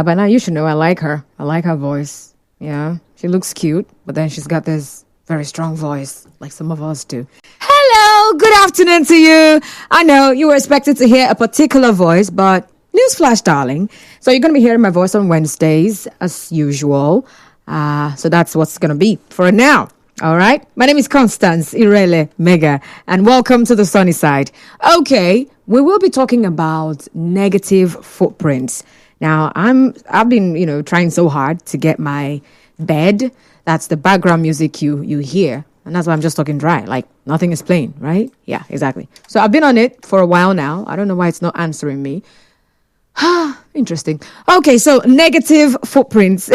By now, you should know I like her. I like her voice. Yeah, she looks cute, but then she's got this very strong voice, like some of us do. Hello, good afternoon to you. I know you were expected to hear a particular voice, but newsflash, darling. So you're going to be hearing my voice on Wednesdays, as usual. So that's what's going to be for now. All right. My name is Constance Irele Mega, and welcome to the sunny side. Okay, we will be talking about negative footprints. Now, I've been, trying so hard to get my bed. That's the background music you hear. And that's why I'm just talking dry. Like nothing is playing, right? Yeah, exactly. So I've been on it for a while now. I don't know why it's not answering me. Interesting. Okay, so negative footprints.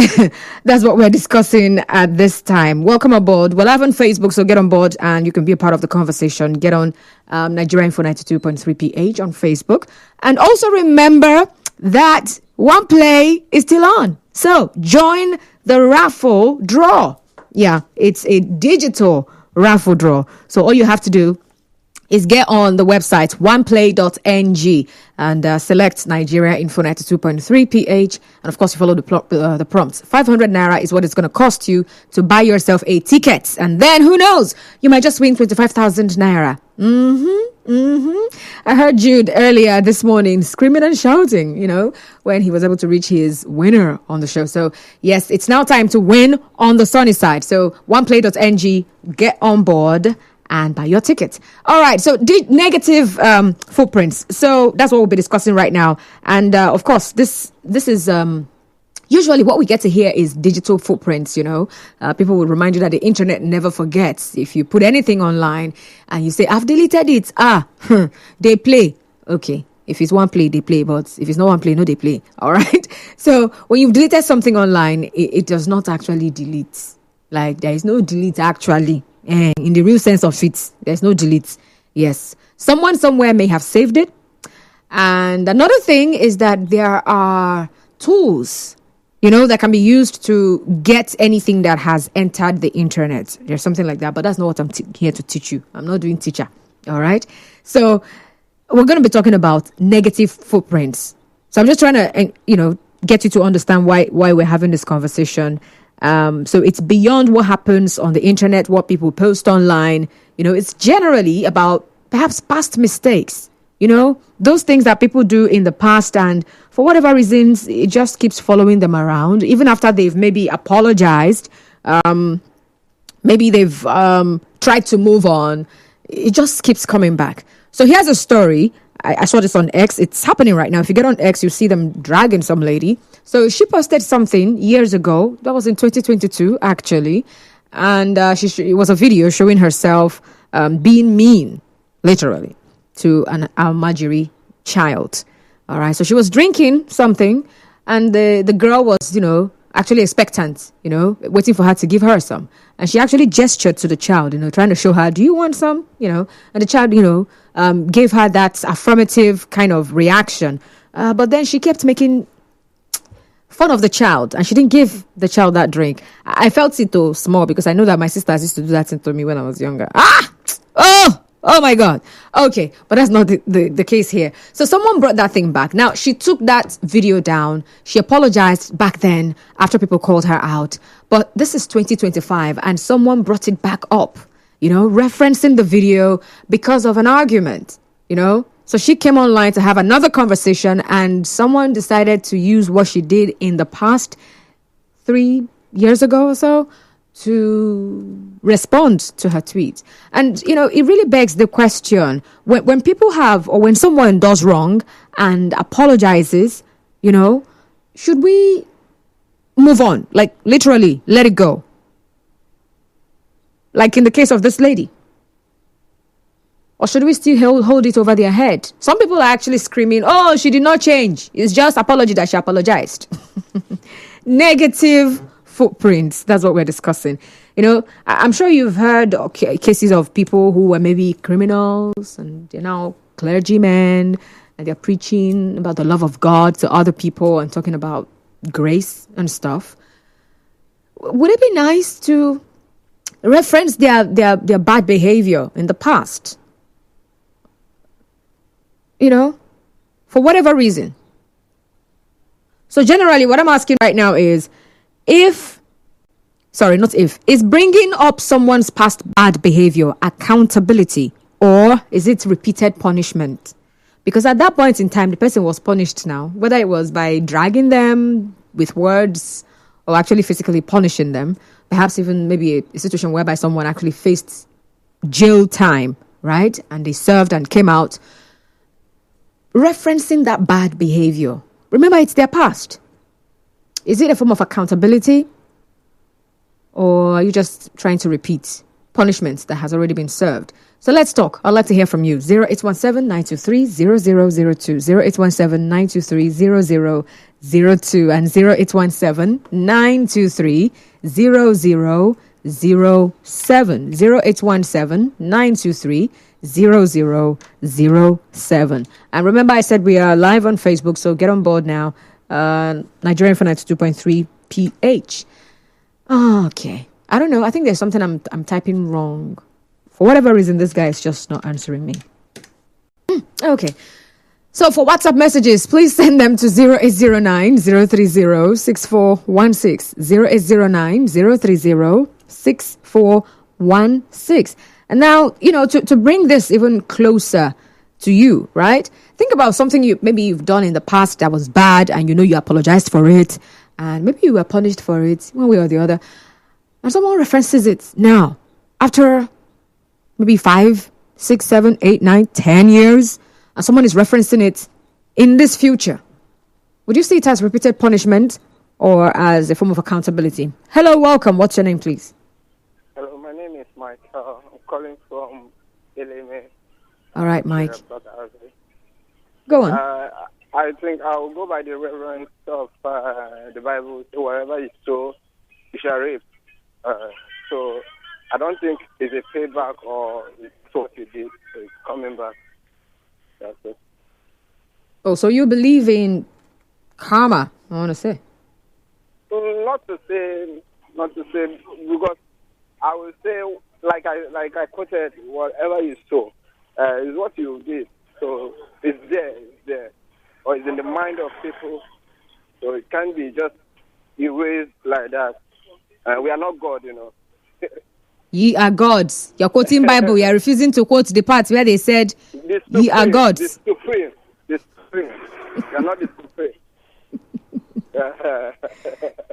That's what we're discussing at this time. Welcome aboard. We're live on Facebook, so get on board and you can be a part of the conversation. Get on Nigeria Info 92.3 PH on Facebook. And also remember that One Play is still on. So join the raffle draw. Yeah, it's a digital raffle draw. So all you have to do is get on the website oneplay.ng and select Nigeria Info 92.3 PH. And of course, you follow the prompts. 500 Naira is what it's going to cost you to buy yourself a ticket. And then who knows? You might just win 25,000 Naira. I heard Jude earlier this morning screaming and shouting, when he was able to reach his winner on the show. So yes, it's now time to win on the sunny side. So oneplay.ng, get on board and buy your ticket. All right. So negative footprints. So that's what we'll be discussing right now. And of course, this is usually what we get to hear is digital footprints. People will remind you that the internet never forgets. If you put anything online and you say, I've deleted it. They play. Okay. If it's one play, they play. But if it's not one play, no, they play. All right. So when you've deleted something online, it does not actually delete. Like there is no delete actually. And in the real sense of it, there's no delete. Yes. Someone somewhere may have saved it. And another thing is that there are tools, that can be used to get anything that has entered the internet. There's something like that, but that's not what I'm here to teach you. I'm not doing teacher. All right. So we're going to be talking about negative footprints. So I'm just trying to, get you to understand why we're having this conversation. So it's beyond what happens on the internet, what people post online. It's generally about perhaps past mistakes, those things that people do in the past. And for whatever reasons, it just keeps following them around, even after they've maybe apologized. Maybe they've tried to move on. It just keeps coming back. So here's a story. I saw this on X. It's happening right now. If you get on X, you see them dragging some lady. So she posted something years ago. That was in 2022, actually. And it was a video showing herself being mean, literally, to an Almajiri child. All right. So she was drinking something. And the girl was, actually expectant, waiting for her to give her some. And she actually gestured to the child, trying to show her, do you want some? And the child, gave her that affirmative kind of reaction. But then she kept making fun of the child, and she didn't give the child that drink. I felt it though small because I know that my sisters used to do that to me when I was younger. Oh my God. Okay. But that's not the case here. So someone brought that thing back. Now she took that video down. She apologized back then after people called her out. But this is 2025 and someone brought it back up, referencing the video because of an argument, So she came online to have another conversation and someone decided to use what she did in the past 3 years ago or so to respond to her tweet. And, it really begs the question, when people have, or when someone does wrong and apologizes, should we move on? Like, literally, let it go? Like in the case of this lady. Or should we still hold it over their head? Some people are actually screaming, oh, she did not change. It's just apology that she apologized. Negative footprints. That's what we're discussing. I'm sure you've heard cases of people who were maybe criminals and they're now clergymen and they're preaching about the love of God to other people and talking about grace and stuff. Would it be nice to reference their bad behavior in the past? For whatever reason. So generally, what I'm asking right now is is bringing up someone's past bad behavior accountability, or is it repeated punishment? Because at that point in time, the person was punished now, whether it was by dragging them with words or actually physically punishing them, perhaps even maybe a situation whereby someone actually faced jail time, right? And they served and came out. Referencing that bad behavior. Remember, it's their past. Is it a form of accountability? Or are you just trying to repeat punishments that has already been served? So let's talk. I'd like to hear from you. 0817-923-0002. 0817-923-0002 and 0817-923-0007. 0817-923-0007. And remember, I said we are live on Facebook, so get on board now. Nigerian for 92.3 PH. Okay. I don't know. I think there's something I'm typing wrong. For whatever reason, this guy is just not answering me. Okay. So for WhatsApp messages, please send them to 0809-030-6416. 0809-030-6416. And now, to bring this even closer to you, right? Think about something you've done in the past that was bad, and you apologized for it, and maybe you were punished for it one way or the other. And someone references it now, after maybe 5, 6, 7, 8, 9, 10 years, and someone is referencing it in this future. Would you see it as repeated punishment or as a form of accountability? Hello, welcome. What's your name, please? Hello, my name is Mike. I'm calling from Eleme. All right, Mike. Go on. I think I'll go by the reverence of the Bible. So wherever you sow, you shall reap. So I don't think it's a payback or it's what you did. So it's coming back. That's it. Oh, so you believe in karma, I want to say. Not to say, because I will say, like I quoted, whatever you sow is what you did. So it's there, or it's in the mind of people. So it can't be just erased like that. We are not God, Ye are gods. You're quoting Bible. You're refusing to quote the part where they said, ye are gods. The supreme. You're not the supreme.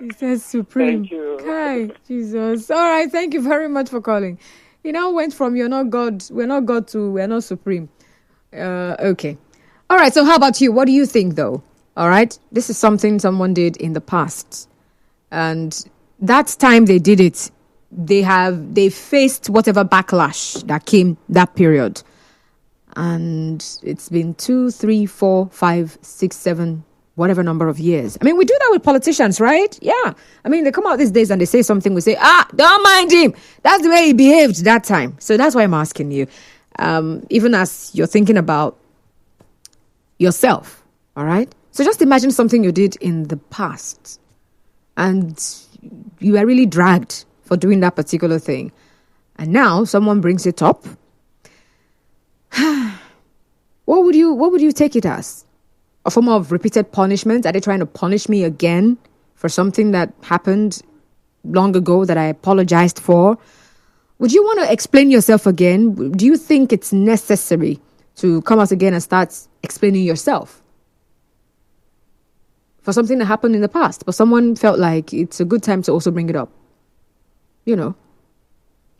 He says supreme. Thank you. Hi, Jesus. All right, thank you very much for calling. You now went from you're not God, we're not God to we're not supreme. Okay. All right, so how about you? What do you think, though? All right, this is something someone did in the past. And that time they did it, they faced whatever backlash that came that period. And it's been 2, 3, 4, 5, 6, 7, whatever number of years. I mean, we do that with politicians, right? Yeah. I mean, they come out these days and they say something, we say, don't mind him. That's the way he behaved that time. So that's why I'm asking you. Even as you're thinking about yourself, all right? So just imagine something you did in the past and you were really dragged for doing that particular thing. And now someone brings it up. What would you take it as? A form of repeated punishment? Are they trying to punish me again for something that happened long ago that I apologized for? Would you want to explain yourself again? Do you think it's necessary to come out again and start explaining yourself for something that happened in the past, but someone felt like it's a good time to also bring it up? It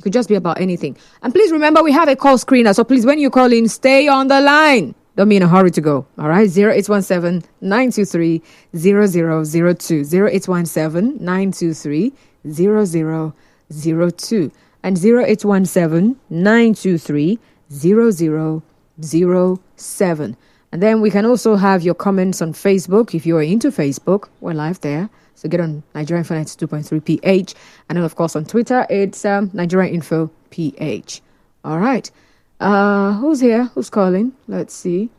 could just be about anything. And please remember, we have a call screener. So please, when you call in, stay on the line. Don't be in a hurry to go. All right. 0817-923-0002. 0817-923-0002. And 0817-923-0007. And then we can also have your comments on Facebook. If you are into Facebook, we're live there. So get on Nigerian Info 92.3 PH. And then, of course, on Twitter, it's Nigerian Info PH. All right. Who's here? Who's calling? Let's see.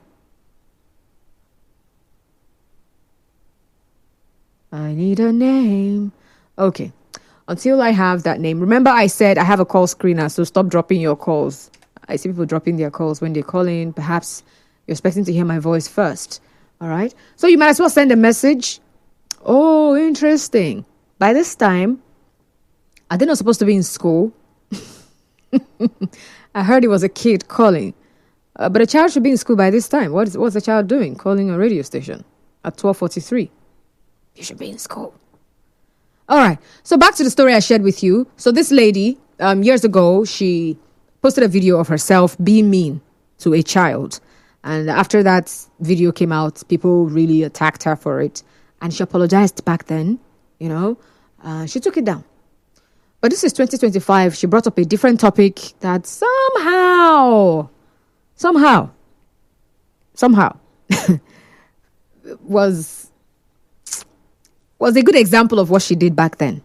I need a name. Okay. Until I have that name. Remember, I said I have a call screener, so stop dropping your calls. I see people dropping their calls when they call in. Perhaps you're expecting to hear my voice first. All right. So you might as well send a message Oh, interesting. By this time, are they not supposed to be in school? I heard it was a kid calling. But a child should be in school by this time. What's the child doing? Calling a radio station at 12:43. You should be in school. All right. So back to the story I shared with you. So this lady, years ago, she posted a video of herself being mean to a child. And after that video came out, people really attacked her for it. And she apologized back then, she took it down. But this is 2025. She brought up a different topic that somehow was a good example of what she did back then.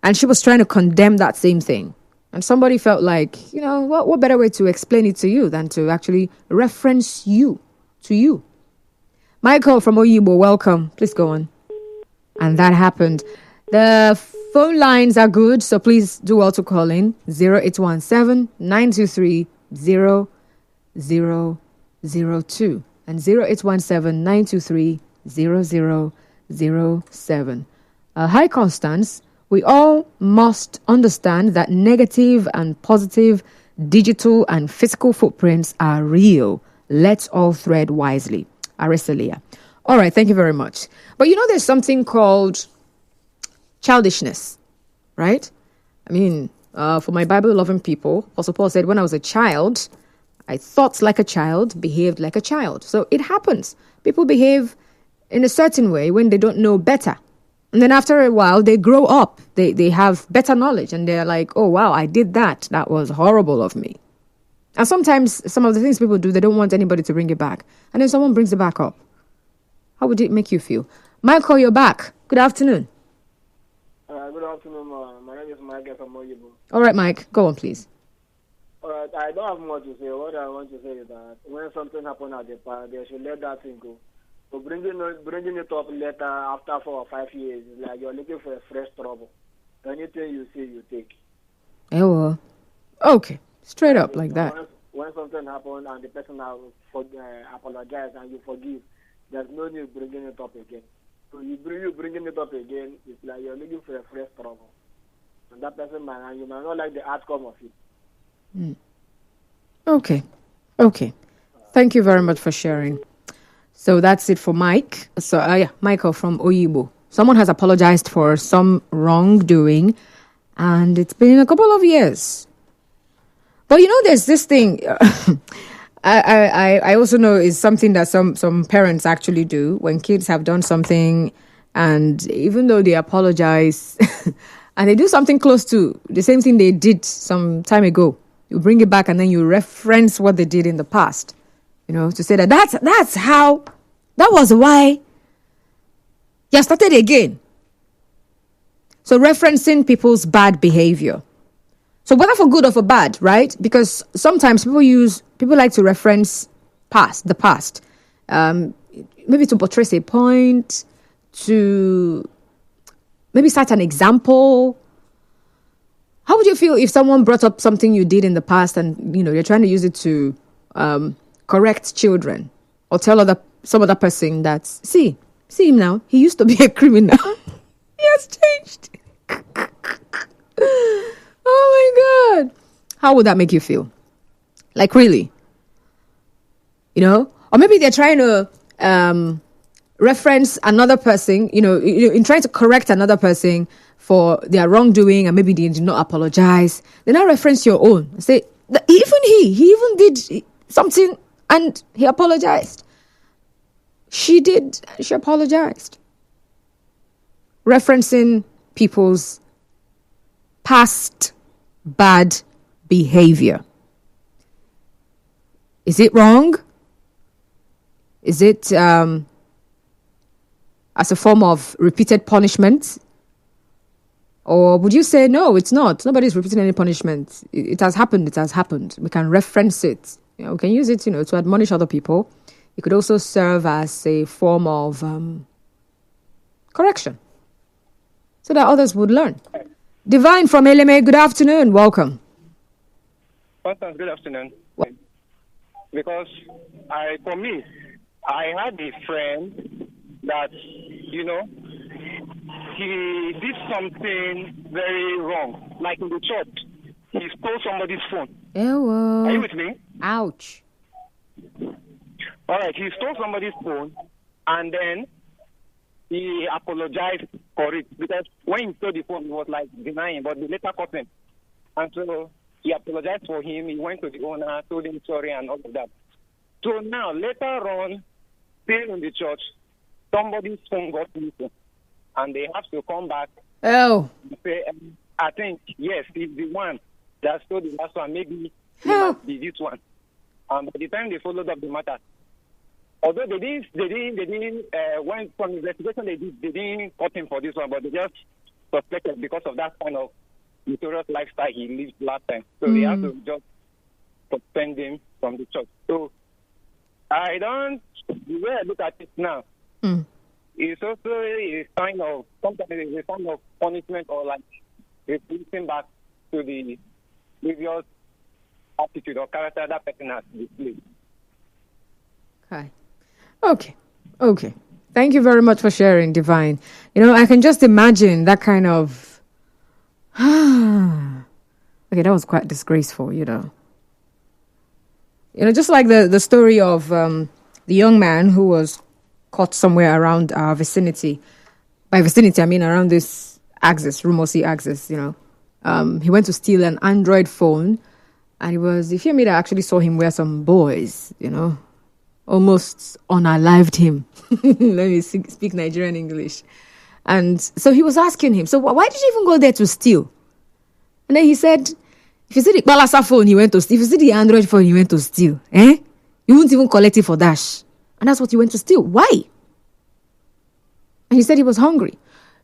And she was trying to condemn that same thing. And somebody felt like, what better way to explain it to you than to actually reference you to you. Michael from Oyibo, welcome. Please go on. And that happened. The phone lines are good, so please do well to call in 0817 923 0002 and 0817 923 0007. Hi, Constance. We all must understand that negative and positive digital and physical footprints are real. Let's all thread wisely. Aristelia. All right, thank you very much. But there's something called childishness, right? I mean, for my Bible-loving people, Apostle Paul said, when I was a child, I thought like a child, behaved like a child. So it happens. People behave in a certain way when they don't know better. And then after a while, they grow up. They have better knowledge. And they're like, oh, wow, I did that. That was horrible of me. And sometimes some of the things people do, they don't want anybody to bring it back. And then someone brings it back up. How would it make you feel? Michael, you're back. Good afternoon. Good afternoon. My name is Mike from Oyibo. All right, Mike. Go on, please. All right. I don't have much to say. What I want to say is that when something happens at the park, they should let that thing go. So bringing it up later after 4 or 5 years, like you're looking for a fresh trouble. Anything you see, you take. Oh, okay. Straight up like that. When something happens and the person apologize and you forgive, there's no need bringing it up again. So you bringing it up again, it's like you're looking for a fresh trouble. And that person you might not like the outcome of it. Okay. Thank you very much for sharing. So that's it for Mike. So Michael from Oyibo. Someone has apologized for some wrongdoing, and it's been a couple of years. But there's this thing. I also know is something that some parents actually do when kids have done something, and even though they apologize and they do something close to the same thing they did some time ago, you bring it back and then you reference what they did in the past, to say that was why you started again. So referencing people's bad behavior. So whether for good or for bad, right? Because sometimes people like to reference the past, maybe to portray a point, to maybe start an example. How would you feel if someone brought up something you did in the past and, you're trying to use it to correct children or tell some other person that, see him now, he used to be a criminal. He has changed. Oh my God. How would that make you feel? Like really? Or maybe they're trying to reference another person, in trying to correct another person for their wrongdoing and maybe they did not apologize. They now reference your own. Say, even he even did something and he apologized. She apologized. Referencing people's past bad behavior. Is it wrong? Is it as a form of repeated punishment? Or would you say, no, it's not. Nobody's repeating any punishment. It has happened. It has happened. We can reference it. We can use it, to admonish other people. It could also serve as a form of correction so that others would learn. Divine from LMA, good afternoon. Welcome. Constance, good afternoon. Because I had a friend that he did something very wrong. Like in the church, he stole somebody's phone. Are you with me? Ouch. All right, he stole somebody's phone, and then he apologized for it, because when he stole the phone, he was like denying, but they later caught him. And so he apologized for him. He went to the owner, told him sorry, and all of that. So now, later on, still in the church, somebody's phone got missing, and they have to come back Oh. and say, I think, yes, he's the one that stole the last one. Maybe he Oh. must be this one. By the time they followed up the matter, although they didn't went from investigation, they didn't cut him for this one, but they just suspected because of that kind of notorious lifestyle he lived last time. So they have to just suspend him from the church. So the way I look at it now, it's also a sign of, sometimes it's a sign of punishment, or like replacing back to the previous attitude or character that person has displayed. Okay. Thank you very much for sharing, Divine. I can just imagine that kind of... Okay, that was quite disgraceful, just like the story of the young man who was caught somewhere around our vicinity. By vicinity, I mean around this axis, Rumosi axis, He went to steal an Android phone, and it was Ifeami that actually saw him where some boys, almost unalived him. Let me speak Nigerian English. And so he was asking him, so why did you even go there to steal? And then he said, if you see the Balasa phone, he went to steal. If you see the Android phone, he went to steal. You won't even collect it for Dash. And that's what he went to steal. Why? And he said he was hungry.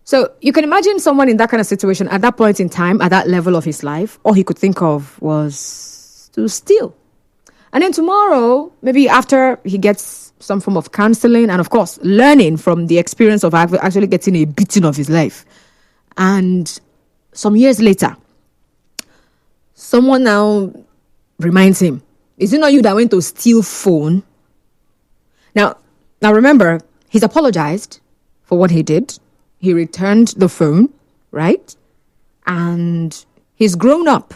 So you can imagine someone in that kind of situation at that point in time, at that level of his life, all he could think of was to steal. And then tomorrow, maybe after he gets some form of counseling and, of course, learning from the experience of actually getting a beating of his life. And some years later, someone now reminds him, is it not you that went to steal phone? Now remember, he's apologized for what he did. He returned the phone, right? And he's grown up.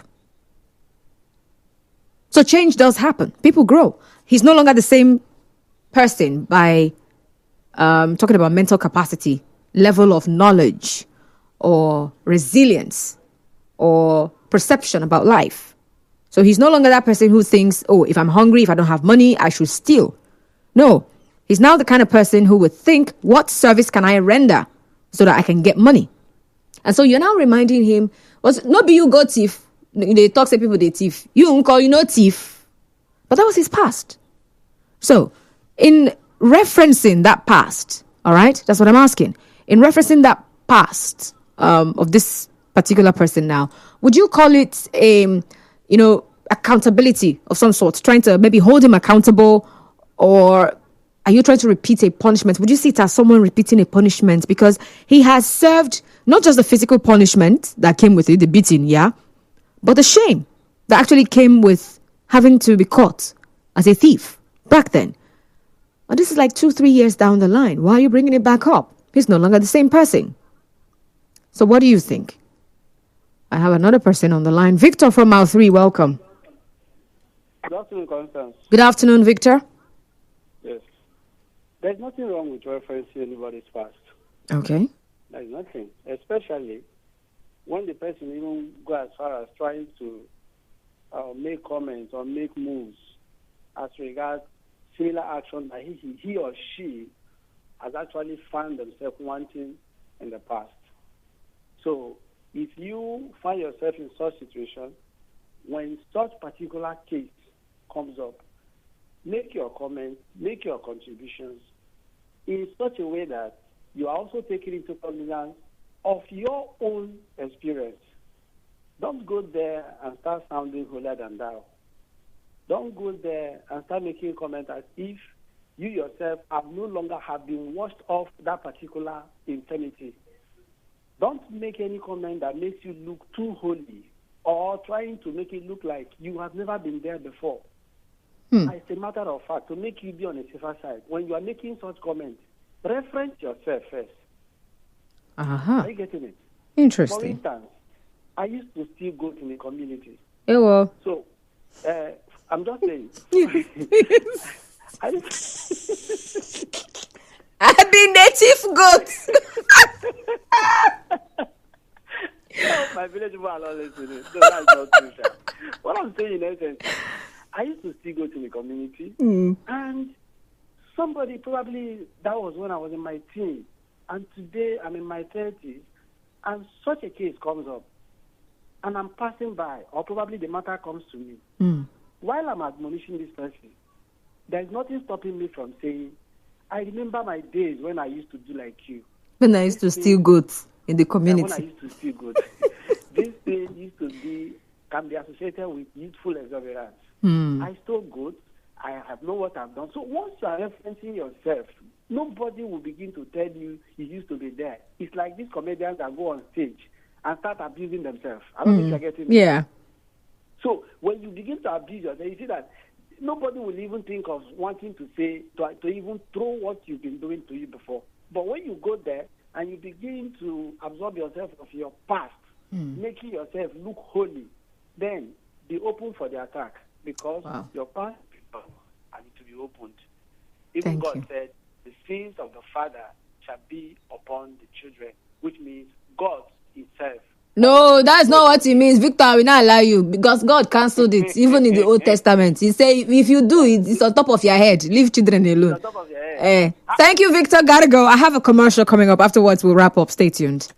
So change does happen. People grow. He's no longer the same person by talking about mental capacity, level of knowledge, or resilience, or perception about life. So he's no longer that person who thinks, oh, if I'm hungry, if I don't have money, I should steal. No, he's now the kind of person who would think, what service can I render so that I can get money? And so you're now reminding him, not be you go thief. They talk to people they thief. You don't call, thief. But that was his past. So in referencing that past, all right, that's what I'm asking. In referencing that past of this particular person now, would you call it accountability of some sort, trying to maybe hold him accountable, or are you trying to repeat a punishment? Would you see it as someone repeating a punishment because he has served not just the physical punishment that came with it, the beating, but the shame that actually came with having to be caught as a thief back then? And this is like 2-3 years down the line. Why are you bringing it back up? He's no longer the same person. So what do you think? I have another person on the line. Victor from Mile 3, welcome. Good afternoon, Constance. Good afternoon, Victor. Yes. There's nothing wrong with referencing anybody's past. Okay. There's nothing. Especially when the person even go as far as trying to make comments or make moves as regards similar action that he or she has actually found themselves wanting in the past. So if you find yourself in such situation, when such particular case comes up, make your comments, make your contributions in such a way that you are also taking into cognizance of your own experience. Don't go there and start sounding holier than thou. Don't go there and start making comments as if you yourself have no longer have been washed off that particular infirmity. Don't make any comment that makes you look too holy or trying to make it look like you have never been there before. As a matter of fact, to make you be on the safer side, when you are making such comments, reference yourself first. Are you getting it? For Interesting. instance, I used to steal goats in the community. Yeah, well. So, I'm just saying. I used The native goats. my village people are not listening. So that's not true. Sha. What I'm saying in essence, I used to still go to the community, and somebody probably, that was when I was in my teens, and today I'm in my 30s, and such a case comes up, and I'm passing by, or probably the matter comes to me. While I'm admonishing this person, there's nothing stopping me from saying, I remember my days when I used to do like you. When I used to steal goats in the When I community. used to steal goods. This thing used to can be associated with youthful exuberance. I stole goods. I have known what I've done. So once you are referencing yourself, nobody will begin to tell you used to be there. It's like these comedians that go on stage and start abusing themselves. I don't know if you're getting me. Yeah. So when you begin to abuse yourself, you see that nobody will even think of wanting to say, to even throw what you've been doing to you before. But when you go there and you begin to absorb yourself of your past, making yourself look holy, then be open for the attack, because your past is gone and it will be opened. Even Thank God you. said, the sins of the father shall be upon the children, which means God himself. No, that's not what it means. Victor, I will not allow you, because God cancelled it. Even in the Old Testament, He say if you do it, it's on top of your head. Leave children alone. On top of your head. Thank you, Victor. Gotta go. I have a commercial coming up. Afterwards, we'll wrap up. Stay tuned.